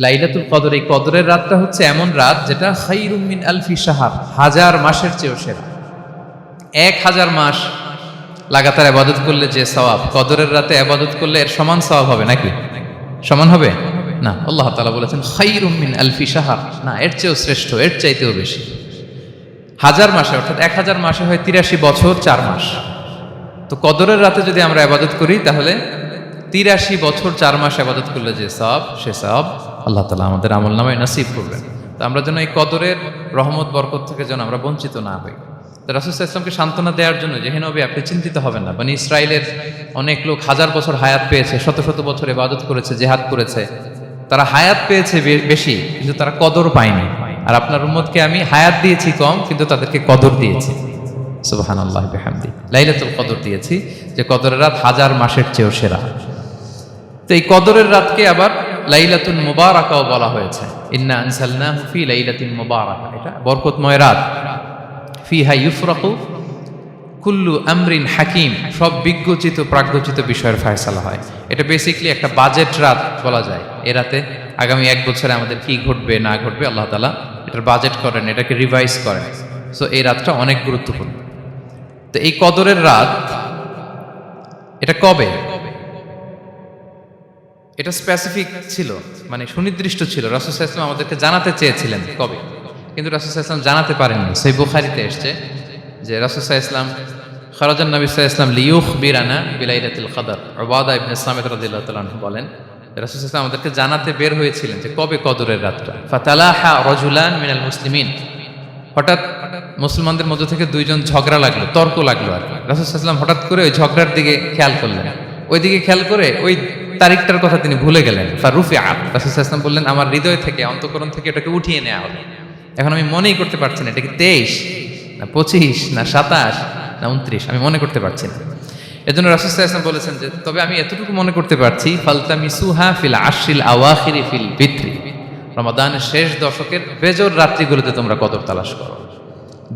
লাইলাতুল কদর, এই কদরের রাতটা হচ্ছে এমন রাত যেটা খায়রুম মিন আলফি শাহর, 1000 মাসের চেয়েও সেরা। 1000 মাস লাগাতার ইবাদত করলে যে সওয়াব, কদরের রাতে ইবাদত করলে এর সমান সওয়াব হবে নাকি? সমান হবে না। আল্লাহ তাআলা বলেছেন খায়রুম মিন আলফি শাহর, না এর চেয়েও শ্রেষ্ঠ, এর চাইতেও বেশি। 1000 মাসে অর্থাৎ 1000 মাসে হয় 83 বছর 4 মাস। তো কদরের রাতে যদি আমরা ইবাদত করি তাহলে 83 বছর 4 মাস ইবাদত করলে যে সওয়াব, সে সওয়াব আল্লাহ তাআলা আমাদের আমলনামায় নসিব করবেন। তো আমরা যেন এই কদরের রহমত বরকত থেকে যেন আমরা বঞ্চিত না হই। তো রাসূল সাল্লাল্লাহু আলাইহি ওয়াসাল্লামকে সান্ত্বনা দেওয়ার জন্য যে হে নবী আপনি চিন্তিত হবেন না, বনি ইসরাইলের অনেক লোক 1000 বছর হায়াত পেয়েছে, শত শত বছর ইবাদত করেছে, জিহাদ করেছে, তারা হায়াত পেয়েছে বেশি কিন্তু তারা কদর পায়নি। আর আপনার উম্মতকে আমি হায়াত দিয়েছি কম কিন্তু তাদেরকে কদর দিয়েছি। সুবহানাল্লাহ বিহামদি, লাইলাতুল কদর দিয়েছি, যে কদরের রাত 1000 মাসের চেয়েও সেরা। তো এই কদরের রাতকে আবার লাইলাতুল মুবারাকাও বলা হয়েছে। ইন্না আনজালনাহু ফি লাইলাতিন মুবারাকা, এটা বরকতময় রাত। ফিহা ইউফরাকু কুল্লু আমরিন হাকিম, সব বিজ্ঞচিত প্রাজ্ঞচিত বিষয়ের ফয়সালা হয়। এটা বেসিক্যালি একটা বাজেট রাত বলা যায়। এ রাতে আগামী 1 বছরে আমাদের কি ঘটবে না ঘটবে আল্লাহ তাআলা এটার বাজেট করেন, এটাকে রিভাইজ করেন। সো এই রাতটা অনেক গুরুত্বপূর্ণ। তো এই কদরের রাত এটা কবে, এটা স্পেসিফিক ছিল, মানে সুনির্দিষ্ট ছিল। রাসূল সাল্লাল্লাহু আলাইহি ওয়াসাল্লাম আমাদেরকে জানাতে চেয়েছিলেন কবে, কিন্তু রাসূল সাল্লাল্লাহু আলাইহি ওয়াসাল্লাম জানাতে পারেননি। সহিহ বুখারীতে এসেছে যে রাসূল সাল্লাল্লাহু আলাইহি ওয়াসাল্লাম খারাজান নবী সাল্লাল্লাহু আলাইহি ওয়াসাল্লাম লিয়ুখবিরানা বিলাইলাতিল কদর। উবাদা ইবনে সামিত রাদিয়াল্লাহু তাআলা আনহু বলেন রাসূল সাল্লাল্লাহু আলাইহি ওয়াসাল্লাম আমাদেরকে জানাতে বের হয়েছিলেন যে কবে কদরের রাতটা। ফাতালাহা রাজুলান মিনাল মুসলিমিন, হঠাৎ মুসলমানদের মধ্য থেকে 2 জন ঝগড়া লাগলো, তর্ক লাগলো। আর রাসূল সাল্লাল্লাহু আলাইহি ওয়াসাল্লাম হঠাৎ করে ওই ঝগড়ার দিকে খেয়াল করলেন, ওই দিকে খেয়াল করে ওই তারিখটার কথা তিনি ভুলে গেলেন। ফারুফিআ, রাসূল সাল্লাল্লাহু আলাইহি ওয়াসাল্লাম বললেন আমার হৃদয় থেকে, অন্তঃকরণ থেকে এটাকে উঠিয়ে নেওয়া হলো। এখন আমি মনেই করতে পারছি না এটা কি 23 না 25 না 27 না 29, আমি মনে করতে পারছি না। এজন্য রাসূল সাল্লাল্লাহু আলাইহি ওয়াসাল্লাম বলেছেন যে তবে আমি এতটুকু মনে করতে পারছি, ফালতামিসুহা ফিল আশরিল আওয়াখিরি ফিল বিত্রি, রমাদানের শেষ দশকের বেজর রাত্রিগুলোতে তোমরা কদর তালাশ করো।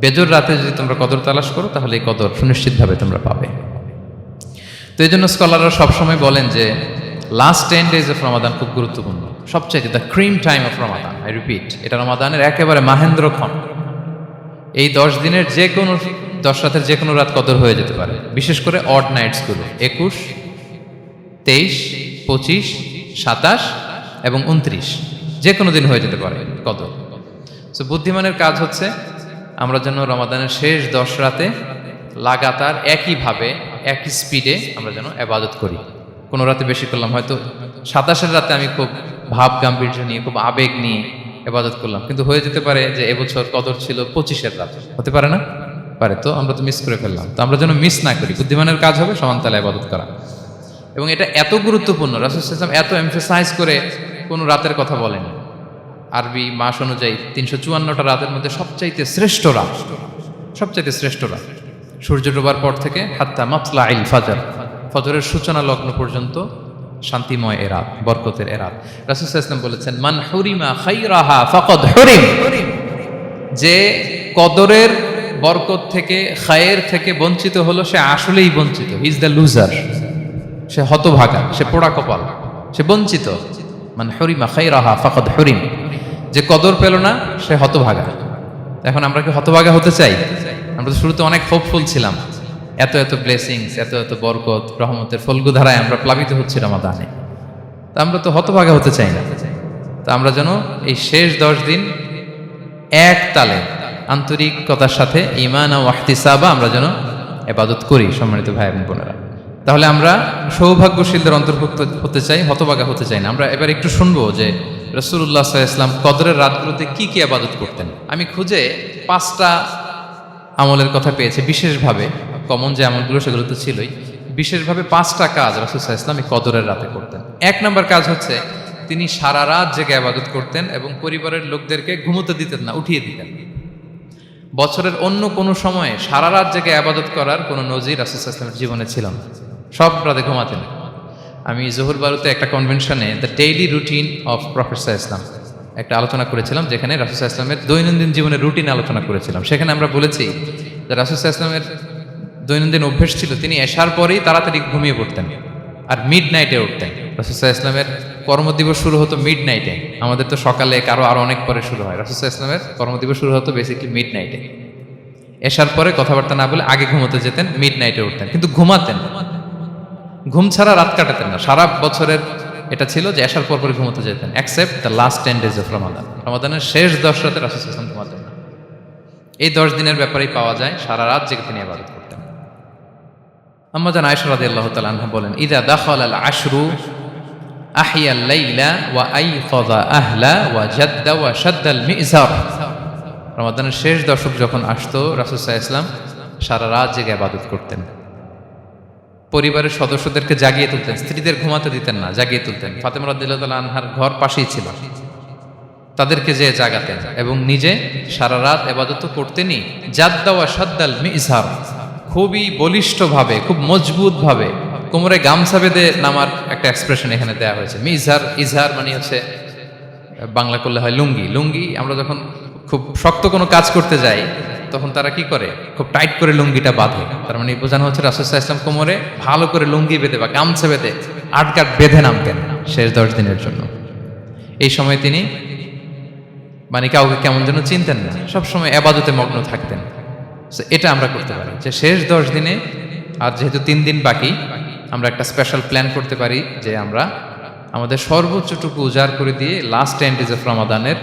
বেজর রাতে যদি তোমরা কদর তালাশ করো তাহলে এই কদর সুনিশ্চিতভাবে তোমরা পাবে। তো এই জন্য স্কলাররা সবসময় বলেন যে লাস্ট 10 days অফ রমাদান খুব গুরুত্বপূর্ণ, সবচেয়ে the cream time of Ramadan. I repeat, এটা রমাদানের একেবারে মাহেন্দ্রক্ষণ। এই 10 দিনের যে কোনো 10 রাতের যে কোনো রাত কদর হয়ে যেতে পারে, বিশেষ করে অড নাইটসগুলো 21, 23, 25, 27 এবং 29, যে কোনো দিন হয়ে যেতে পারে কদর। সো বুদ্ধিমানের কাজ হচ্ছে আমরা যেন রমাদানের শেষ 10 রাতে লাগাতার একইভাবে একই স্পিডে আমরা যেন ইবাদত করি। কোনো রাতে বেশি করলাম, হয়তো 27-এর রাতে আমি খুব ভাব গাম্ভীর্য নিয়ে, খুব আবেগ নিয়ে ইবাদত করলাম, কিন্তু হয়ে যেতে পারে যে এবছর কদর ছিল 25-এর রাতে, হতে পারে না? পারে। তো আমরা তো মিস করে ফেললাম। তো আমরা যেন মিস না করি, বুদ্ধিমানের কাজ হবে সমানতালে ইবাদত করা। এবং এটা এত গুরুত্বপূর্ণ, রাসূল সাল্লাল্লাহু আলাইহি ওয়াসাল্লাম এত এমফাসাইজ করে কোনো রাতের কথা বলেনি। আরবি মাস অনুযায়ী 354টা রাতের মধ্যে সবচাইতে শ্রেষ্ঠ রাত, সবচাইতে শ্রেষ্ঠ রাত সূর্য ডোবার পর থেকে হাত্তা মাতলাইল ফাজর, ফজরের সূচনা লগ্ন পর্যন্ত শান্তিময় এ রাত, বরকতের এ রাত। রাসূল সাল্লাল্লাহু আলাইহি ওয়াসাল্লাম বলেছেন মান হুরিমা খায়রাহা ফাকাদ হুরিম, যে কদরের বরকত থেকে, খায়ের থেকে বঞ্চিত হলো সে আসলেই বঞ্চিত। হি ইজ দ্য লুজার, সে হতভাগা, সে পোড়া কপাল, সে বঞ্চিত। মান হুরিমা খায়রাহা ফাকাদ হুরিম, যে কদর পেল না সে হতভাগা। এখন আমরা কি হতভাগা হতে চাই? আমরা তো শুরুতে অনেক হোপফুল ছিলাম, এত এত ব্লেসিংস, এত এত বরকত, রহমতের ফলগুধারায় আমরা প্লাবিত হচ্ছি রমাদানে। তা আমরা তো হতভাগা হতে চাই না। তা আমরা যেন এই শেষ 10 দিন এক তালে আন্তরিকতার সাথে ঈমান ও ইহতিসাবা আমরা যেন ইবাদত করি। সম্মানিত ভাই এবং বোনেরা, তাহলে আমরা সৌভাগ্যশীলদের অন্তর্ভুক্ত হতে চাই, হতভাগা হতে চাই না। আমরা এবার একটু শুনবো যে রাসূলুল্লাহ সাল্লাল্লাহু আলাইহি ওয়াসাল্লাম কদরের রাতগুলোতে কি কি ইবাদত করতেন। আমি খুঁজে 5টা আমলের কথা পেয়েছি বিশেষভাবে, কমন যে আমলগুলো সেগুলো তো ছিলই, বিশেষভাবে 5টা কাজ রাসূল সাল্লাল্লাহু আলাইহি ওয়াসাল্লাম এই কদরের রাতে করতেন। 1 নম্বর কাজ হচ্ছে তিনি সারা রাত জেগে ইবাদত করতেন এবং পরিবারের লোকদেরকে ঘুমোতে দিতেন না, উঠিয়ে দিতেন। বছরের অন্য কোনো সময়ে সারা রাত জেগে ইবাদত করার কোনো নজির রাসূল সাল্লাল্লাহু আলাইহি ওয়াসাল্লামের জীবনে ছিল না, সব রাতে ঘুমাতেন। আমি জোহর বারুতে একটা কনভেনশনে the daily routine of prophet সাল্লাল্লাহু আলাইহি ওয়াসাল্লাম একটা আলোচনা করেছিলাম, যেখানে রাসূল সাল্লাল্লাহু আলাইহি ওয়াসাল্লামের দৈনন্দিন জীবনের রুটিন আলোচনা করেছিলাম। সেখানে আমরা বলেছি যে রাসূল সাল্লাল্লাহু আলাইহি ওয়াসাল্লামের দৈনন্দিন অভ্যেস ছিল তিনি এশার পরেই তাড়াতাড়ি ঘুমিয়ে পড়তেন আর মিড নাইটে উঠতেন। রাসূল সাল্লাল্লাহু আলাইহি ওয়াসাল্লামের কর্মদিবস শুরু হতো মিড নাইটে, আমাদের তো সকালে কারো আরো অনেক পরে শুরু হয়। রাসূল সাল্লাল্লাহু আলাইহি ওয়াসাল্লামের কর্মদিবস শুরু হতো বেসিক্যালি মিড নাইটে। এশার পরে কথাবার্তা না বলে আগে ঘুমোতে যেতেন, মিড নাইটে উঠতেন, কিন্তু ঘুমাতেন, ঘুম ছাড়া রাত কাটাতেন না। সারা বছরের এটা ছিল যে এশার পর পরে ঘুমোতে যেতেন, except the last 10 days of Ramadan. রমাদানের শেষ 10 রাতে রাসূল সাল্লাল্লাহু আলাইহি ওয়াসাল্লাম ঘুমাতেন না। এই 10 দিনের ব্যাপারেই পাওয়া যায় সারা রাত জেগে তিনি ইবাদত করতেন। আম্মা জান আয়েশা রাদিয়াল্লাহু তাআলা আনহা বলেন, ইযা দাখালাল আশরু আহিয়াল লাইলা ওয়া আইকাযা আহলা ওয়া জাদ্দা ওয়া শাদ্দাল মিজার। রমাদানের শেষ দশক যখন আসতো, রাসূল সাল্লাল্লাহু আলাইহি ওয়াসাল্লাম সারা রাত জেগে ইবাদত করতেন। পরিবারের সদস্যদেরকে জাগিয়ে তুলতেন, স্ত্রীদের ঘুমাতে দিতেন না, জাগিয়ে তুলতেন। ফাতেমা রাদিয়াল্লাহু তাআলা আনহার ঘর পাশেই ছিল, তাদেরকে যে জাগাতেন এবং নিজে সারা রাত ইবাদত করতেনই। জাদ্দা ওয়া শাদ্দাল মিজার, খুবই বলিষ্ঠভাবে, খুব মজবুতভাবে কোমরে গামছা বেঁধে নামার একটা এক্সপ্রেশন এখানে দেওয়া হয়েছে। মিজার, ইজহার মানে হচ্ছে বাংলা করলে হয় লুঙ্গি। লুঙ্গি আমরা যখন খুব শক্ত কোনো কাজ করতে যাই তখন তারা কি করে, খুব টাইট করে লুঙ্গিটা বাঁধে। তার মানে বোঝানো হচ্ছে রাসূল সাল্লাল্লাহু আলাইহি ওয়াসাল্লাম কোমরে ভালো করে লুঙ্গি বেঁধে বা গামছা বেঁধে আটকাট বেঁধে নামতেন শেষ 10 দিনের জন্য। এই সময় তিনি মানে কাউকে কেমন যেন চিনতেন না, সবসময় ইবাদতে মগ্ন থাকতেন। এটা আমরা করতে পারি যে শেষ 10 দিনে, আর যেহেতু 3 দিন বাকি, আমরা একটা স্পেশাল প্ল্যান করতে পারি যে আমরা আমাদের সর্বোচ্চটুকু উজাড় করে দিয়ে লাস্ট 10 days অফ রমাদানের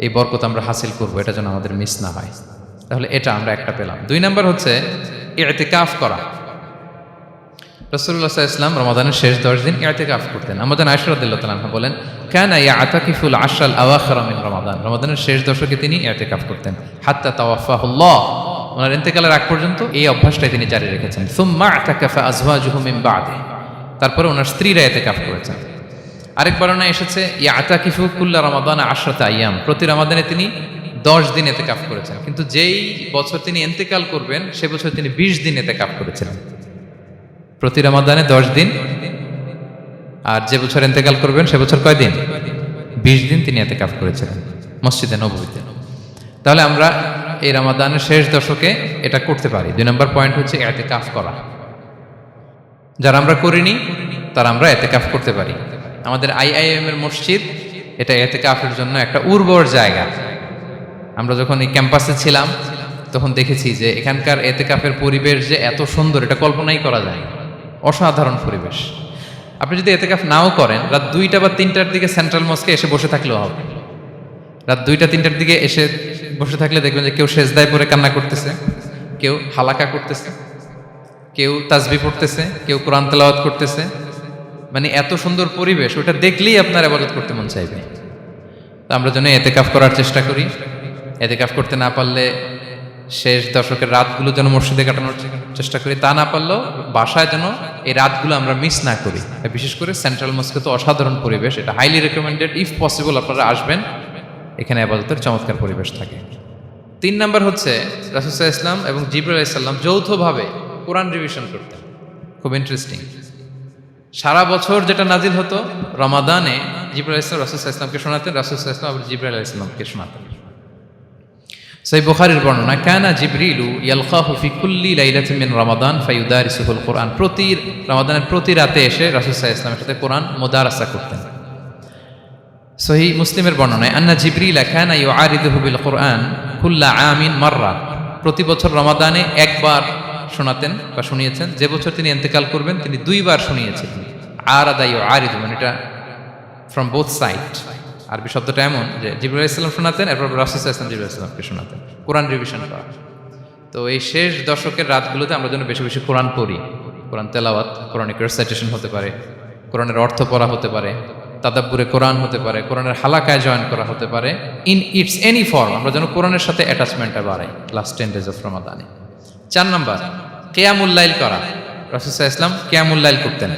এই বরকত আমরা হাসিল করব, এটা যেন আমাদের মিস না হয়। তাহলে এটা আমরা একটা পেলাম। 2 নাম্বার হচ্ছে ইতিকাফ করা। রাসূলুল্লাহ সাল্লাল্লাহু আলাইহি ওয়াসাল্লাম রমাদানের শেষ 10 দিন ইতিকাফ করতেন। আমাদের আয়েশা রাদিয়াল্লাহু তাআলা আনহা বলেন, কানা ইয়াতাকিফুল আশরাল আওয়াখির মিন রমাদান। রমাদানের শেষ দশকে তিনি ইতিকাফ করতেন, হাত্তা তাওয়াফাহুল্লাহ, ওনার ইন্তেকালের আগ পর্যন্ত এই অভ্যাসটাই তিনি জারি রেখেছেন। সুম্মা আতাকাফা আজওয়াজুহু মিন বাদি, তারপরে ওনার স্ত্রীরা ইতিকাফ করেছেন। আরেক বর্ণনা এসেছে ইয়াতাকিফু কুল্লা রমাদান 10 আইয়াম, প্রতি রমাদানে তিনি 10 দিন ইতিকাফ করেছেন। কিন্তু যেই বছর তিনি ইন্তেকাল করবেন সে বছর তিনি 20 দিন ইতিকাফ করেছিলেন। প্রতি রমাদানে 10 দিন, আর যে বছর ইন্তেকাল করবেন সে বছর কয় দিন? 20 দিন তিনি ইতিকাফ করেছিলেন মসজিদে নববীতে। তাহলে আমরা এই রমাদানের শেষ দশকে এটা করতে পারি। 2 নম্বর পয়েন্ট হচ্ছে ইতিকাফ করা। যারা আমরা করিনি তারা আমরা ইতিকাফ করতে পারি। আমাদের আইআইএম এর মসজিদ এটা ইতিকাফের জন্য একটা উর্বর জায়গা। আমরা যখন এই ক্যাম্পাসে ছিলাম তখন দেখেছি যে এখানকার ইতিকাফের পরিবেশ যে এত সুন্দর, এটা কল্পনাই করা যায়। অসাধারণ পরিবেশ। আপনি যদি ইতিকাফ নাও করেন, রাত 2টা বা 3টার দিকে সেন্ট্রাল মস্কে এসে বসে থাকলেও হবে। রাত 2টা 3টার দিকে এসে বসে থাকলে দেখবেন যে কেউ সেজদায় পড়ে কান্না করতেছে, কেউ হালাকা করতেছে, কেউ তাসবিহ পড়তেছে, কেউ কোরআন তেলাওয়াত করতেছে। মানে এত সুন্দর পরিবেশ, ওটা দেখলেই আপনার ইবাদত করতে মন চাইবে। তো আমরা যেন ইতিকাফ করার চেষ্টা করি। ইতিকাফ করতে না পারলে শেষ দশকের রাতগুলো যেন মসজিদে কাটানোর চেষ্টা করি, তা না পারলেও বাসায় যেন এই রাতগুলো আমরা মিস না করি। বিশেষ করে সেন্ট্রাল মস্কে তো অসাধারণ পরিবেশ, এটা হাইলি রেকমেন্ডেড। ইফ পসিবল আপনারা আসবেন, এখানে ইবাদতের চমৎকার পরিবেশ থাকে। 3 নাম্বার হচ্ছে রাসূল সাল্লাল্লাহু আলাইহি ওয়াসাল্লাম এবং জিবরাইল আলাইহিস সালাম যৌথভাবে কোরআন রিভিশন করতেন। খুব ইন্টারেস্টিং। সারা বছর যেটা নাজিল হতো, রমাদানে জিবরাইল আলাইহিস সালাম রাসূল সাল্লাল্লাহু আলাইহি ওয়াসাল্লামকে শোনাতেন, রাসূল সাল্লাল্লাহু আলাইহি ওয়াসাল্লাম আবার জিবরাইল আলাইহিস সালামকে শোনাতেন। সহিহ বুখারীর বর্ণনা, কানা জিবরিলু ইয়ালকাহু ফি কুল্লি লাইলাতিন মিন রমাদান ফায়ুদারিসুহুল কুরআন। প্রতি রমাদানের প্রতি রাতে এসে রাসূল সাল্লাল্লাহু আলাইহি ওয়াসাল্লামের সাথে কোরআন মুদারাসা করতেন। সহিহ মুসলিমের বর্ণনায়, আন্না জিবরিল কানা ইউআরিদুহু বিল কুরআন কুল্লা আমিন মাররা। প্রতি বছর রমাদানে একবার শোনাতেন বা শুনিয়েছেন, যে বছর তিনি ইন্তেকাল করবেন তিনি 2 বার শুনিয়েছিলেন। আরাদা ইউআরিদু মানে এটা ফ্রম বোথ সাইড। আরবি শব্দটা এমন যে জিবরাইল আলাইহিস সালাম শোনাতেন, এরপর রাসূল সাল্লাল্লাহু আলাইহি ওয়াসাল্লাম জিবরাইল আলাইহিস সালামকে শোনাতেন। কোরআন রিভিশন করা। তো এই শেষ দশকের রাতগুলোতে আমরা যেন বেশি বেশি কোরআন পড়ি। কোরআন তেলাওয়াত, কোরআনিক রেসাইটেশন হতে পারে, কোরআনের অর্থ পড়া হতে পারে, তাদাব্বুরে কোরআন হতে পারে, কোরআনের হালাকায় জয়েন করা হতে পারে। ইন ইটস এনি ফর্ম আমরা যেন কোরআনের সাথে অ্যাটাচমেন্টটা বাড়াই লাস্ট 10 days অফ রমাদানে। 4 নাম্বার কিয়ামুল লাইল করা। রাসূল সাল্লাল্লাহু আলাইহি ওয়াসাল্লাম কিয়ামুল লাইল করতেন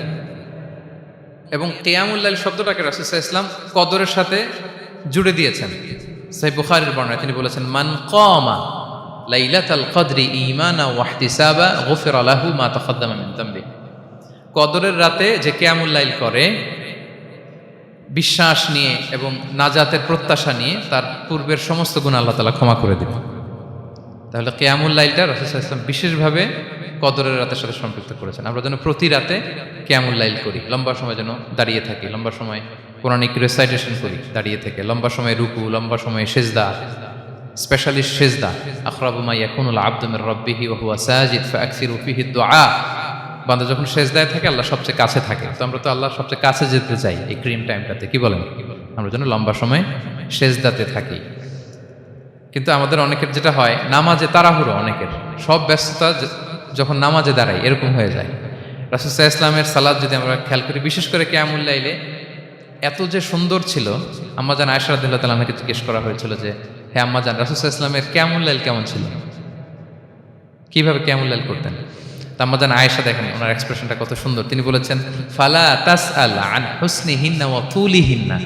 এবং কিয়ামুল লাইল শব্দটাকে রাসূল সাল্লাল্লাহু আলাইহি ওয়াসাল্লাম কদরের সাথে জুড়ে দিয়েছেন। সহিহ বুখারীর বর্ণনায় তিনি বলেছেন, মান কামা লাইলাতাল কদরি ঈমানা ওয়া ইহতিসাবা গুফিরা লাহু মা তাকাদ্দামা মিন যামবি। কদরের রাতে যে কিয়ামুল লাইল করে বিশ্বাস নিয়ে এবং নাজাতের প্রত্যাশা নিয়ে, তার পূর্বের সমস্ত গুনাহ আল্লাহ তাআলা ক্ষমা করে দিবেন। তাহলে কিয়ামুল লাইলটা রাসূল সাল্লাল্লাহু আলাইহি ওয়াসাল্লাম বিশেষভাবে কদরের রাতের সাথে সম্পৃক্ত করেছেন। আমরা যেন প্রতি রাতে কিয়ামুল লাইল করি, লম্বা সময় যেন দাঁড়িয়ে থাকি, লম্বা সময় কোরআনিক রেসাইটেশন করি দাঁড়িয়ে থেকে, লম্বা সময় রুকু, লম্বা সময় সিজদা, স্পেশালি সিজদা। আখরাবু মা ইয়াকুনুল আবদু মির রাব্বিহি ওয়া হুয়া সাজিদ ফাআকসিরু ফিহি দুআ। বান্দা যখন সিজদায় থাকে আল্লাহ সবচেয়ে কাছে থাকে, তো আমরা তো আল্লাহর সবচেয়ে কাছে যেতে চাই এই ক্রিম টাইমটাতে, কি বলেন? আমরা যেন লম্বা সময় সিজদাতে থাকি। কিন্তু আমাদের অনেকের যেটা হয়, নামাজে তাড়াহুড়ো, অনেকের সব ব্যস্ততা যখন নামাজে দাঁড়াই এরকম হয়ে যায়। রাসূল সাল্লাল্লাহু আলাইহি ওয়াসাল্লামের সালাত যদি আমরা খেয়াল করি, বিশেষ করে কিয়ামুল লাইলে এত যে সুন্দর ছিল, আম্মাজান আয়েশা রাদিয়াল্লাহু তাআলা আনহাকে জিজ্ঞেস করা হয়েছিল যে, হে আম্মাজান, রাসূল সাল্লাল্লাহু আলাইহি ওয়াসাল্লামের কিয়ামুল লাইল কেমন ছিল, কিভাবে কিয়ামুল লাইল করতেন? তা আম্মাজান আয়েশা দেখেন ওনার এক্সপ্রেশনটা কত সুন্দর। তিনি বলেছেন, ফালা তাসআল আন হুসনিহিন্না ওয়া তুলিহিন্না।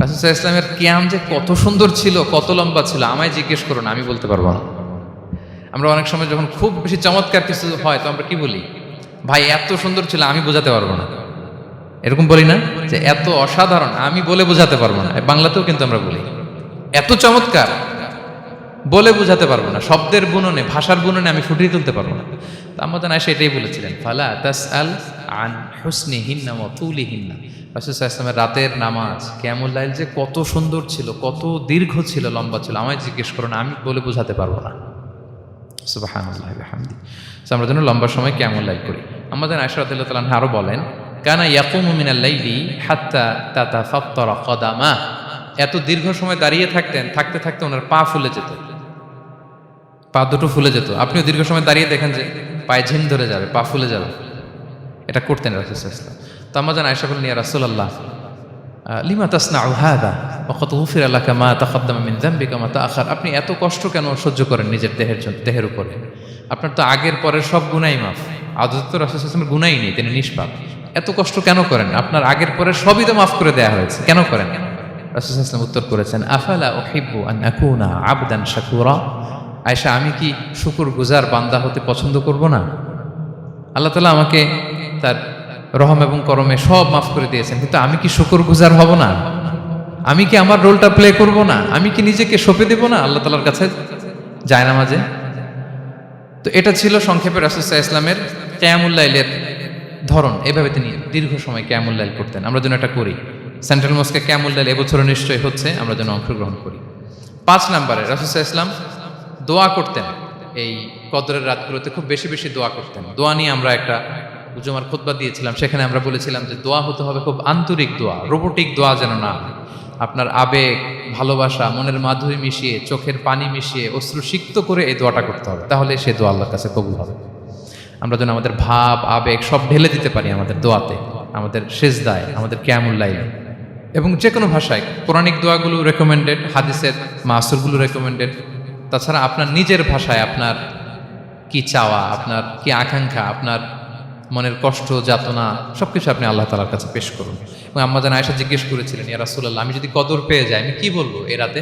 রাসূল সাল্লাল্লাহু আলাইহি ওয়াসাল্লামের কিয়াম যে কত সুন্দর ছিল, কত লম্বা ছিল, আমায় জিজ্ঞেস করো না, আমি বলতে পারবো না। আমরা অনেক সময় যখন খুব বেশি চমৎকার কিছু হয় তো আমরা কি বলি, ভাই এত সুন্দর ছিল আমি বোঝাতে পারবো না, এরকম বলি না যে এত অসাধারণ আমি বলে বোঝাতে পারবো না। বাংলাতেও কিন্তু আমরা বলি এত চমৎকার বলে বোঝাতে পারবো না, শব্দের বুননে, ভাষার বুননে আমি ফুটিয়ে তুলতে পারবো না। তো আম্মাজান আয়েশা এটাই বলেছিলেন, ফালা তাসআল আন হুসনিহিন্না ওয়া তুলিহিন্না। রাসূল সাল্লাল্লাহু আলাইহি ওয়াসাল্লামের রাতের নামাজ কিয়ামুল লাইল যে কত সুন্দর ছিল, কত দীর্ঘ ছিল, লম্বা ছিল, আমায় জিজ্ঞেস করো না, আমি বলে বোঝাতে পারবো না। সুবহানাল্লাহি ওয়া বিহামদিহি। আমরা যেন লম্বা সময় কিয়ামুল লাইল করি। আম্মাজান আয়েশা রাদিয়াল্লাহু তাআলা আনহা আরো বলেন, কানা ইয়াকুমু মিনাল লাইলি হাত্তা তাতাফাত্তারা কদামা। এত দীর্ঘ সময় দাঁড়িয়ে থাকতেন, থাকতে থাকতে ওনার পা ফুলে যেত, পা দুটো ফুলে যেত। আপনিও দীর্ঘ সময় দাঁড়িয়ে দেখেন যে পায়ে ঝিম ধরে যাবে, পা ফুলে যাবে, এটা করতেন রাসূল সাল্লাল্লাহু আলাইহি ওয়াসাল্লাম। তো আম্মাজান আয়েশা বললেন, ইয়া রাসূলুল্লাহ লিমা তাসনাউ হাযা ওয়া ক্বাদ গুফিরা লাকা মা তাকাদ্দামা মিন যামবিকা মা তাআখার। আপনি এত কষ্ট কেন সহ্য করেন নিজের দেহের উপরে? আপনার তো আগের পরের সব গুনাহই মাফ। আদত তো রাসূল সাল্লাল্লাহু আলাইহি ওয়াসাল্লামের গুনাহই নেই, তিনি নিষ্পাপ। এত কষ্ট কেন করেন? আপনার আগের পরের সবই তো মাফ করে দেয়া হয়েছে, কেন করেন? রাসূল সাল্লাল্লাহু আলাইহি ওয়াসাল্লাম উত্তর করেছেন, আফালা উহিব্বু আন আকুনা আবদান শাকুরা। আয়েশা, আমি কি শুকরগুজার বান্দা হতে পছন্দ করব না? আল্লাহ তাআলা আমাকে তার রহম এবং করমে সব মাফ করে দিয়েছেন, কিন্তু আমি কি শুকরগুজার হব না? আমি কি আমার রোলটা প্লে করব না? আমি কি নিজেকে সঁপে দেব না আল্লাহ তাআলার কাছে জায়নামাজে? তো এটা ছিল সংক্ষেপে রাসূল সাল্লাল্লাহু আলাইহি ওয়াসাল্লামের কিয়ামুল লাইলের ধরন। এভাবে তিনি দীর্ঘ সময় কিয়ামুল লাইল করতেন। আমরা যেন এটা করি। সেন্ট্রাল মস্কে কিয়ামুল লাইল এবছরও নিশ্চয়ই হচ্ছে, আমরা যেন অংশগ্রহণ করি। 5 নম্বরে রাসূল সাল্লাল্লাহু আলাইহি ওয়াসাল্লাম দোয়া করতেন। এই কদরের রাতগুলোতে খুব বেশি বেশি দোয়া করতেন। দোয়া নিয়ে আমরা একটা জুমার খুতবা দিয়েছিলাম, সেখানে আমরা বলেছিলাম যে দোয়া হতে হবে খুব আন্তরিক দোয়া, রোবোটিক দোয়া যেন না। আপনার আবেগ, ভালোবাসা, মনের মাধুরী মিশিয়ে, চোখের পানি মিশিয়ে, অশ্রু সিক্ত করে এই দোয়াটা করতে হবে, তাহলে সে দোয়া আল্লাহর কাছে কবুল হবে। আমরা যেন আমাদের ভাব, আবেগ সব ঢেলে দিতে পারি আমাদের দোয়াতে, আমাদের সিজদায়, আমাদের কিয়ামুল লাইলে, এবং যে কোনো ভাষায়। কোরআনিক দোয়াগুলো রেকমেন্ডেড, হাদিসের মাসুরগুলো রেকমেন্ডেড। তাছাড়া আপনার নিজের ভাষায় আপনার কি চাওয়া, আপনার কি আকাঙ্ক্ষা, আপনার মনের কষ্ট, যাতনা সবকিছু আপনি আল্লাহ তাআলার কাছে পেশ করুন। এবং আম্মাজান আয়েশা জিজ্ঞেস করেছিলেন, ইয়া রাসূলুল্লাহ, আমি যদি কদর পেয়ে যাই আমি কি বলবো এই রাতে?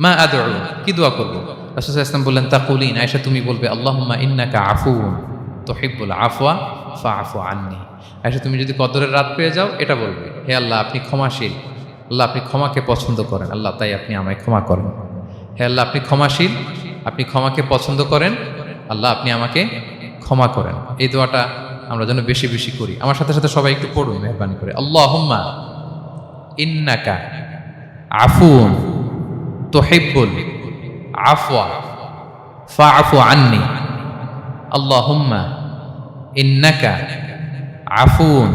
মা আদউ, কি দোয়া করবো? রাসূল সাল্লাল্লাহু আলাইহি ওয়াসাল্লাম বললেন, তাকুলিন, আয়েশা তুমি বলবে, আল্লাহুম্মা ইন্নাকা আফুউন তুহিব্বুল আফওয়া ফাআফু আন্নি। আয়েশা তুমি যদি কদরের রাত পেয়ে যাও এটা বলবে, হে আল্লাহ আপনি ক্ষমাশীল, আল্লাহ আপনি ক্ষমাকে পছন্দ করেন, আল্লাহ তাই আপনি আমায় ক্ষমা করেন। হে আল্লাহ আপনি ক্ষমাশীল, আপনি ক্ষমাকে পছন্দ করেন, আল্লাহ আপনি আমাকে ক্ষমা করেন। এই দোয়াটা আমরা যেন বেশি বেশি করি। আমার সাথে সাথে সবাই একটু পড়ুন মেহরবানি করে। আল্লাহুম্মা ইন্নাকা আফুউন তুহিব্বুল আফওয়া ফাআফু আন্নি। আল্লাহুম্মা ইন্নাকা আফুউন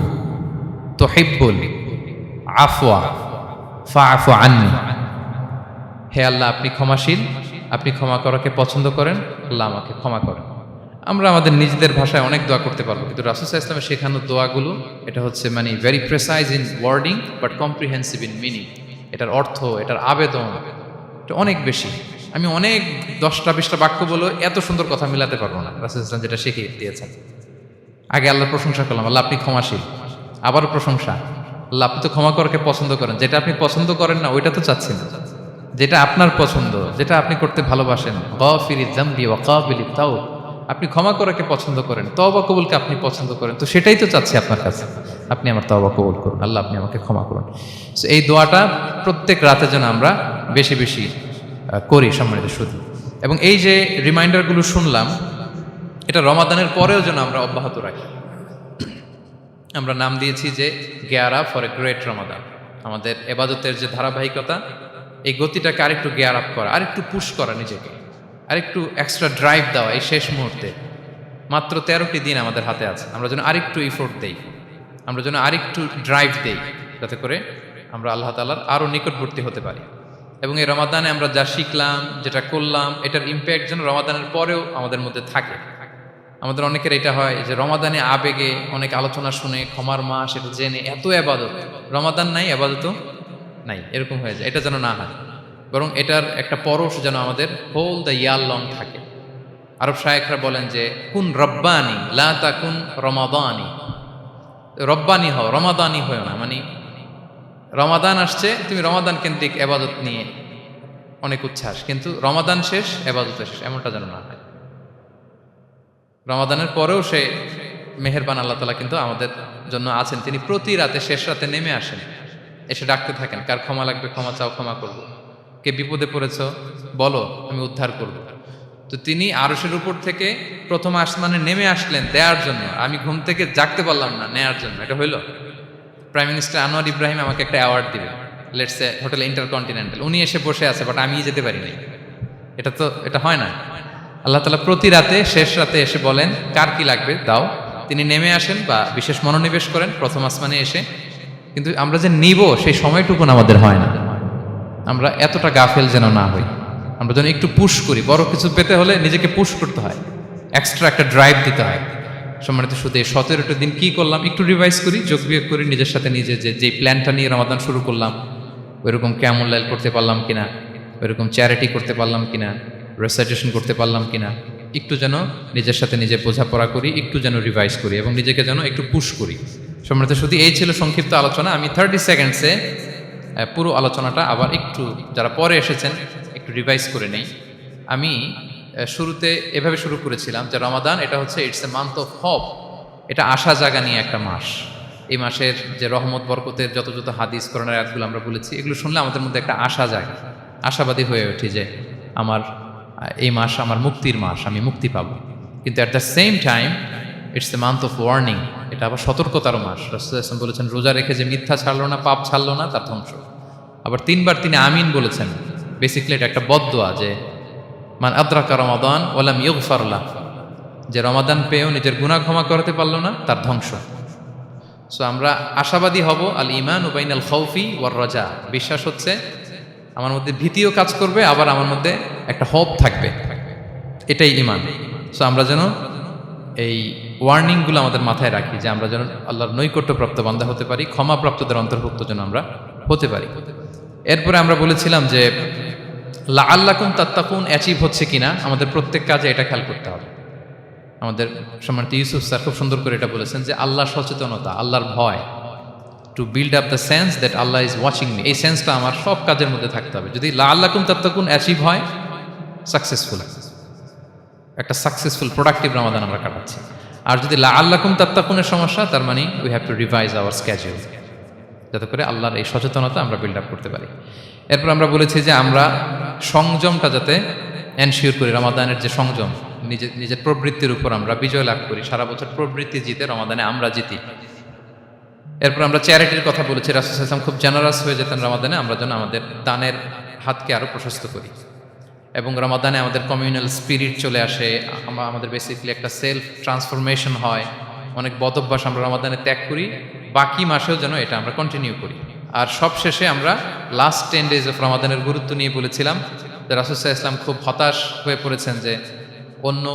তুহিব্বুল আফওয়া ফাআফু আন্নি। হে আল্লাহ আপনি ক্ষমাশীল, আপনি ক্ষমা করাকে পছন্দ করেন, আল্লাহ আমাকে ক্ষমা করেন। আমরা আমাদের নিজেদের ভাষায় অনেক দোয়া করতে পারবো, কিন্তু রাসূল সাল্লাল্লাহু আলাইহি ওয়াসাল্লামের শেখানো দোয়াগুলো এটা হচ্ছে মানে very precise in wording but comprehensive in meaning. এটার অর্থ, এটার আবেদন এটা অনেক বেশি। আমি অনেক 10টা-20টা বাক্য বলে এত সুন্দর কথা মিলাতে পারবো না। রাসূল সাল্লাল্লাহু আলাইহি ওয়াসাল্লাম যেটা শিখিয়ে দিয়েছেন, আগে আল্লাহর প্রশংসা করলাম, আল্লাহ আপনি ক্ষমাশীল, আবারও প্রশংসা, আল্লাহ আপনি তো ক্ষমা করাকে পছন্দ করেন। যেটা আপনি পছন্দ করেন না ওইটা তো চাচ্ছি না, যেটা আপনার পছন্দ, যেটা আপনি করতে ভালোবাসেন, গাফিরিয যামবি ওয়া কাবিলিত তাওব, আপনি ক্ষমা করাকে পছন্দ করেন, তওবা কবুলকে আপনি পছন্দ করেন, তো সেটাই তো চাচ্ছি আপনার কাছে, আপনি আমার তওবা কবুল করুন, আল্লাহ আপনি আমাকে ক্ষমা করুন। এই দোয়াটা প্রত্যেক রাতে যেন আমরা বেশি বেশি করি সম্মানিত সুধী। এবং এই যে রিমাইন্ডারগুলো শুনলাম, এটা রমাদানের পরেও যেন আমরা অব্যাহত রাখি। আমরা নাম দিয়েছি যে gear up for a great Ramadan. আমাদের এবাদতের যে ধারাবাহিকতা, এই গতিটাকে আরেকটু গেয়ার আপ করা, আরেকটু পুশ করা নিজেকে, আরেকটু এক্সট্রা ড্রাইভ দেওয়া এই শেষ মুহূর্তে। মাত্র 13টি দিন আমাদের হাতে আছে, আমরা যেন আরেকটু ইফোর্ট দেই, আমরা যেন আরেকটু ড্রাইভ দেই, যাতে করে আমরা আল্লাহ তাআলার আরও নিকটবর্তী হতে পারি। এবং এই রমাদানে আমরা যা শিখলাম, যেটা করলাম, এটার ইম্প্যাক্ট যেন রমাদানের পরেও আমাদের মধ্যে থাকে। আমাদের অনেকের এটা হয় যে রমাদানে আবেগে অনেক আলোচনা শুনে, ক্ষমার মাস এটা জেনে এত আবাদত, রমাদান নাই আবাদতও নাই, এরকম হয়ে যায়। এটা যেন না হয়, বরং এটার একটা পরশ যেন আমাদের হোল দ্য ইয়ার লং থাকে। আরব শায়েখরা বলেন যে কুন রব্বানি লা তাকুন রমাদানি, রব্বানি হও, রমাদানি হও না। মানে রমাদান আসছে, তুমি রমাদান কেন্দ্রিক আবাদত নিয়ে অনেক উচ্ছ্বাস, কিন্তু রমাদান শেষ, আবাদত শেষ, এমনটা যেন না হয়। রমাদানের পরেও সে মেহেরবান আল্লাহ তাআলা কিন্তু আমাদের জন্য আছেন। তিনি প্রতি রাতে শেষ রাতে নেমে আসেন, এসে ডাকতে থাকেন, কার ক্ষমা লাগবে ক্ষমা চাও, ক্ষমা করব। কে বিপদে পড়েছ বলো, আমি উদ্ধার করব। তো তিনি আরশের উপর থেকে প্রথম আসমানে নেমে আসলেন দেওয়ার জন্য। আমি ঘুম থেকে জাগতে পারলাম না, নেয়ার জন্য। এটা হইল প্রাইম মিনিস্টার আনোয়ার ইব্রাহিম আমাকে একটা অ্যাওয়ার্ড দিবে, লেটস সে হোটেল ইন্টারকন্টিনেন্টাল, উনি এসে বসে আছে, বাট আমি যেতে পারি নাই। এটা হয় না। আল্লাহ তাআলা প্রতি রাতে শেষ রাতে এসে বলেন কার কি লাগবে দাও। তিনি নেমে আসেন বা বিশেষ মনোনিবেশ করেন প্রথম আসমানে এসে, কিন্তু আমরা যে নিব সেই সময়টুকুন আমাদের হয় না। আমরা এতটা গাফেল যেন না হই, আমরা যেন একটু পুশ করি। বড় কিছু পেতে হলে নিজেকে পুশ করতে হয়, এক্সট্রা একটা ড্রাইভ দিতে হয়। সম্মানিত শুধু এই 17টা দিন কি করলাম একটু রিভাইজ করি, যোগ বিয়োগ করি নিজের সাথে নিজে, যে প্ল্যানটা নিয়ে রমাদান শুরু করলাম ওইরকম কিয়ামুল লাইল করতে পারলাম কিনা, ওইরকম চ্যারিটি করতে পারলাম কিনা, রেসাইটেশন করতে পারলাম কিনা, একটু যেন নিজের সাথে নিজে বোঝাপড়া করি, একটু যেন রিভাইজ করি এবং নিজেকে যেন একটু পুশ করি। সম্মানিত শুধু এই ছিল সংক্ষিপ্ত আলোচনা। আমি 30 সেকেন্ডসে পুরো আলোচনাটা আবার একটু যারা পরে এসেছেন একটু রিভাইজ করে নেই। আমি শুরুতে এভাবে শুরু করেছিলাম যে রমাদান এটা হচ্ছে it's a month of hope, এটা আশা জাগা নিয়ে একটা মাস। এই মাসের যে রহমত বরকতের যত যত হাদিস কোরআনের আয়াতগুলো আমরা বলেছি, এগুলো শুনলে আমাদের মধ্যে একটা আশা জাগে, আশাবাদী হয়ে ওঠে যে আমার এই মাস আমার মুক্তির মাস, আমি মুক্তি পাবো। কিন্তু at the same time it's a month of warning, এটা আবার সতর্কতারও মাস। রাসূলুল্লাহ সাল্লাল্লাহু আলাইহি ওয়াসাল্লাম বলেছেন রোজা রেখে যে মিথ্যা ছাড়লো না, পাপ ছাড়লো না, তার ধ্বংস। আবার 3বার তিনি আমিন বলেছেন। বেসিক্যালি এটা একটা বদদোয়া যে মান আদরাকা রমাদান ওয়ালাম ইউগফার লাহু, যে রমাদান পেয়েও নিজের গুনাহ ক্ষমা করতে পারলো না, তার ধ্বংস। সো আমরা আশাবাদী হব। আল ঈমান বাইনাল খাউফি ওয়ার রাজা, বিশ্বাস হচ্ছে আমার মধ্যে ভীতিও কাজ করবে, আবার আমার মধ্যে একটা হোপ থাকবে, এটাই ঈমান। সো আমরা যেন এই ওয়ার্নিংগুলো আমাদের মাথায় রাখি যে আমরা যেন আল্লাহর নৈকট্যপ্রাপ্ত বান্দা হতে পারি, ক্ষমাপ্রাপ্তদের অন্তর্ভুক্ত যেন আমরা হতে পারি। এরপরে আমরা বলেছিলাম যে লাআল্লাকুম তাত্তাকুন অ্যাচিভ হচ্ছে কিনা আমাদের প্রত্যেক কাজে এটা খেয়াল করতে হবে। আমাদের সম্মানিত ইউসুফ স্যার খুব সুন্দর করে এটা বলেছেন যে আল্লাহর সচেতনতা, আল্লাহর ভয়, to build up the sense that Allah is watching me, এই সেন্সটা আমার সব কাজের মধ্যে থাকতে হবে। যদি লাআল্লাকুম তাত্তাকুন অ্যাচিভ হয়, সাকসেসফুল, একটা সাকসেসফুল প্রোডাক্টিভ রমাদান আমরা কাটাচ্ছি। আর যদি লাআল্লাকুম তাত্তাকুনের সমস্যা, তার মানে we have to revise hour schedule, যাতে করে আল্লাহর এই সচেতনতা আমরা বিল্ড আপ করতে পারি। এরপর আমরা বলেছি যে আমরা সংযমটা যাতে এনশিওর করি, রমাদানের যে সংযম, নিজের প্রবৃত্তির উপর আমরা বিজয় লাভ করি। সারা বছর প্রবৃত্তি জিতে, রমাদানে আমরা জিতি। এরপর আমরা চ্যারিটির কথা বলেছি। রাসূল সাল্লাল্লাহু আলাইহি ওয়াসাল্লাম খুব জেনারাস হয়ে যেতেন রমাদানে, আমরা যেন আমাদের দানের হাতকে আরও প্রশস্ত করি। এবং রমাদানে আমাদের কমিউনাল স্পিরিট চলে আসে, আমাদের বেসিক্যালি একটা সেলফ ট্রান্সফরমেশন হয়। অনেক বদ অভ্যাস আমরা রমাদানে ত্যাগ করি, বাকি মাসেও যেন এটা আমরা কন্টিনিউ করি। আর সব শেষে আমরা লাস্ট 10 ডেজ অফ রমাদানের গুরুত্ব নিয়ে বলেছিলাম যে রাসূল সাল্লাল্লাহু আলাইহি ওয়াসাল্লাম খুব হতাশ হয়ে পড়েছেন যে অন্য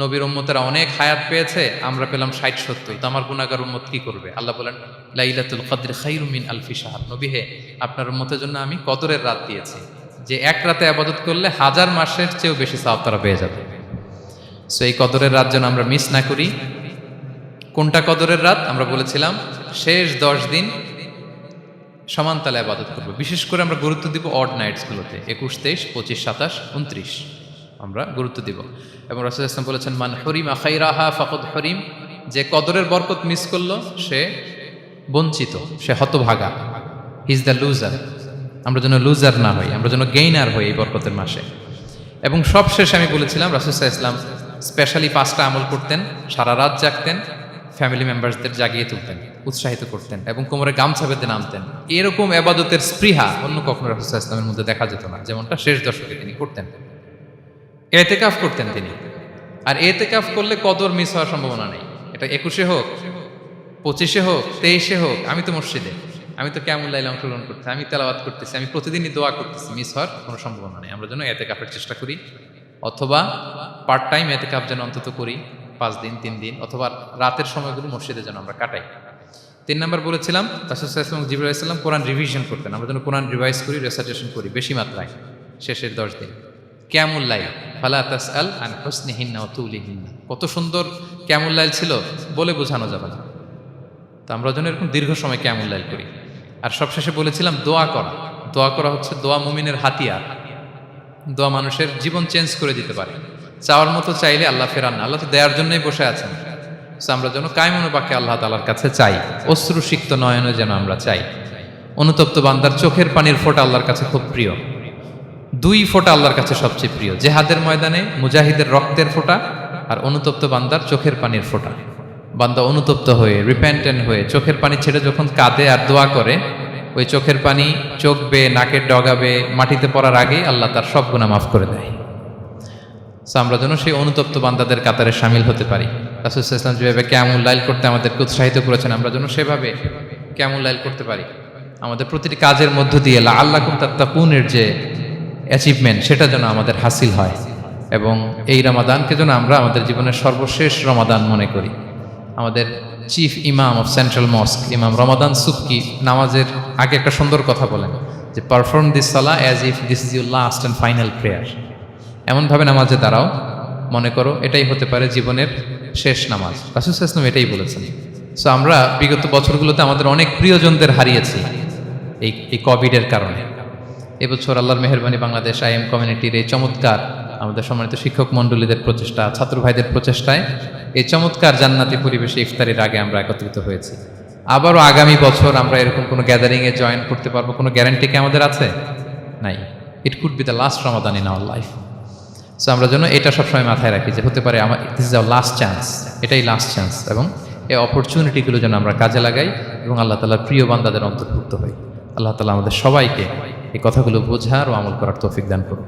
নবীর উম্মতেরা অনেক হায়াত পেয়েছে, আমরা পেলাম 60-70, তো আমার গুনাহগার উম্মত কি করবে? আল্লাহ বলেন লাইলাতুল কদর খায়রুম মিন আলফি শাহর, নবী হে আপনার উম্মতের জন্য আমি কদরের রাত দিয়েছি, যে এক রাতে ইবাদত করলে 1000 মাসের চেয়েও বেশি সওয়াব তারা পেয়ে যাবে। সো এই কদরের রাত যেন আমরা মিস না করি। কোনটা কদরের রাত? আমরা বলেছিলাম শেষ 10 দিন সমান তালে ইবাদত করব। বিশেষ করে আমরা গুরুত্ব দিব অড নাইটসগুলোতে, 21, 23, 25, 27, 29 আমরা গুরুত্ব দিব। এবং রাসূল সাল্লাল্লাহু আলাইহি ওয়াসাল্লাম বলেছেন মান হুরিমা খাইরাহা ফাকাদ হুরিম, যে কদরের বরকত মিস করলো সে বঞ্চিত, সে হতভাগা, হি ইজ দ্য লুজার। আমরা যেন লুজার না হই, আমরা যেন গেইনার হই এই বরকতের মাসে। এবং সব শেষে আমি বলেছিলাম রাসূল সাল্লাল্লাহু আলাইহি ওয়াসাল্লাম স্পেশালি 5টা আমল করতেন, সারা রাত জাগতেন, ফ্যামিলি মেম্বারসদের জাগিয়ে তুলতেন, উৎসাহিত করতেন এবং কোমরে গামছা বেঁধে নামতেন। এরকম ইবাদতের স্পৃহা অন্য কখনো রাসূল সাল্লাল্লাহু আলাইহি ওয়াসাল্লামের মধ্যে দেখা যেত না, যেমনটা শেষ দশকে তিনি করতেন। এতেকাফ করতেন তিনি। আর এতেকাফ করলে কদর মিস হওয়ার সম্ভাবনা নেই। এটা 21-এ হোক, 25-এ হোক, 23-এ হোক, আমি তো মসজিদে, আমি তো কিয়ামুল লাইলে অংশগ্রহণ করতেছি, আমি তেলাওয়াত করতেছি, আমি প্রতিদিনই দোয়া করতেছি, মিস হওয়ার কোনো সম্ভাবনা নেই। আমরা যেন এতেকাফের চেষ্টা করি, অথবা পার্ট টাইম এতেকাফ যেন অন্তত করি, 5 দিন 3 দিন, অথবা রাতের সময়গুলো মসজিদে যেন আমরা কাটাই। 3 নাম্বার বলেছিলাম রাসূল সাল্লাল্লাহু আলাইহি ওয়াসাল্লাম জিবরাইল আলাইহিস সালাম কোরআন রিভিশন করতেন। আমরা যেন কোরআন রিভাইজ করি, রেসাইটেশন করি বেশি মাত্রায় শেষের 10 দিন। কিয়ামুল লাইল, ফালা তাসআল আন হুসনিহিন্না ওয়া তুলিহিন্না, কত সুন্দর কিয়ামুল লাইল ছিল বলে বোঝানো যাবে না। তো আমরা যেন এরকম দীর্ঘ সময় কিয়ামুল লাইল করি। আর সবশেষে বলেছিলাম দোয়া করা। দোয়া করা হচ্ছে দোয়া মুমিনের হাতিয়ার। দোয়া মানুষের জীবন চেঞ্জ করে দিতে পারে। চাওয়ার মতো চাইলে আল্লাহ ফেরান না, আল্লাহ তো দেওয়ার জন্যই বসে আছেন। আমরা যেন কায়মনো বাক্যে আল্লাহ তাআলার কাছে চাই, অশ্রুসিক্ত নয়নে যেন আমরা চাই। অনুতপ্ত বান্দার চোখের পানির ফোঁটা আল্লাহর কাছে খুব প্রিয়। 2 ফোঁটা আল্লাহর কাছে সবচেয়ে প্রিয়, জেহাদের ময়দানে মুজাহিদের রক্তের ফোঁটা আর অনুতপ্ত বান্দার চোখের পানির ফোঁটা। বান্দা অনুতপ্ত হয়ে, রিপেন্টেন্ট হয়ে চোখের পানি ছেড়ে যখন কাঁদে আর দোয়া করে, ওই চোখের পানি চোখ বেয়ে, নাকের ডগাবে, মাটিতে পড়ার আগেই আল্লাহ তার সব গুনাহ মাফ করে দেয়। আমরা যেন সেই অনুতপ্ত বান্দাদের কাতারে শামিল হতে পারি। রাসূল সাল্লাল্লাহু আলাইহি ওয়াসাল্লাম যেভাবে কিয়ামুল লাইল করতে আমাদেরকে উৎসাহিত করেছেন, আমরা যেন সেভাবে কিয়ামুল লাইল করতে পারি। আমাদের প্রতিটি কাজের মধ্য দিয়ে লাআল্লাকুম তাত্তাকুনের যে অ্যাচিভমেন্ট, সেটা যেন আমাদের হাসিল হয়। এবং এই রমাদানকে যেন আমরা আমাদের জীবনের সর্বশেষ রমাদান মনে করি। আমাদের চিফ ইমাম অফ সেন্ট্রাল মস্ক, ইমাম রমাদান সুবকি, নামাজের আগে একটা সুন্দর কথা বলেন যে perform this Salah as if this is your last and final prayer. এমনভাবে নামাজে দাঁড়াও, মনে করো এটাই হতে পারে জীবনের শেষ নামাজ। রাসূল সাল্লাল্লাহু আলাইহি ওয়াসাল্লাম এটাই বলেছেন। সো আমরা বিগত বছরগুলোতে আমাদের অনেক প্রিয়জনদের হারিয়েছি এই কোভিডের কারণে। এবছর আল্লাহর মেহেরবানি বাংলাদেশ আইএম কমিউনিটির এই চমৎকার, আমাদের সম্মানিত শিক্ষক মণ্ডলীদের প্রচেষ্টা, ছাত্র ভাইদের প্রচেষ্টায় এই চমৎকার জান্নাতি পরিবেশে ইফতারির আগে আমরা একত্রিত হয়েছি। আবারও আগামী বছর আমরা এরকম কোনো গ্যাদারিংয়ে জয়েন করতে পারবো, কোনো গ্যারান্টি কি আমাদের আছে? নাই। It could be the last Ramadan in our life. So আমরা যেন এটা সবসময় মাথায় রাখি যে হতে পারে আমার this is our last chance, এটাই লাস্ট চান্স। এবং এই অপরচুনিটিগুলো যেন আমরা কাজে লাগাই এবং আল্লাহ তাআলার প্রিয় বান্দাদের অন্তর্ভুক্ত হই। আল্লাহ তাআলা আমাদের সবাইকে এই কথাগুলো বোঝার ও আমল করার তৌফিক দান করুন।